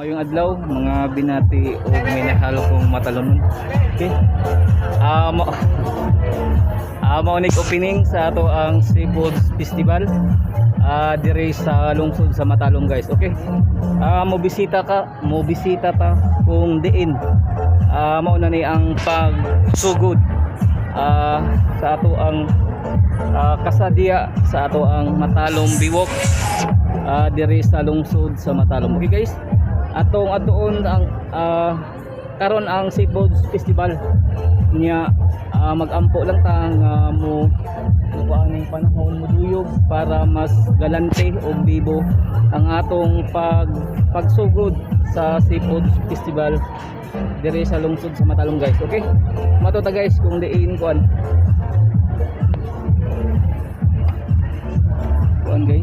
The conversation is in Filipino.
Mayong adlaw mga binati o minahalo kong matalonon. Okay. Maunig opening sa ato ang Seafood Festival dire sa lungsod sa Matalom guys. Okay. Mobisita ta kung diin. Mao na ni ang pagsugod sa ato ang kasadya sa ato ang Matalom Biwok dire sa lungsod sa Matalom. Okay guys. Atong atoon ang karon ang Seafood Festival niya magampo lang ta nga mo ang panahon mo duyog para mas galante o bibo ang atong pagsugod sa Seafood Festival dire sa lungsod sa Matalom guys. Okay, mato ta guys kung diin kuan guys.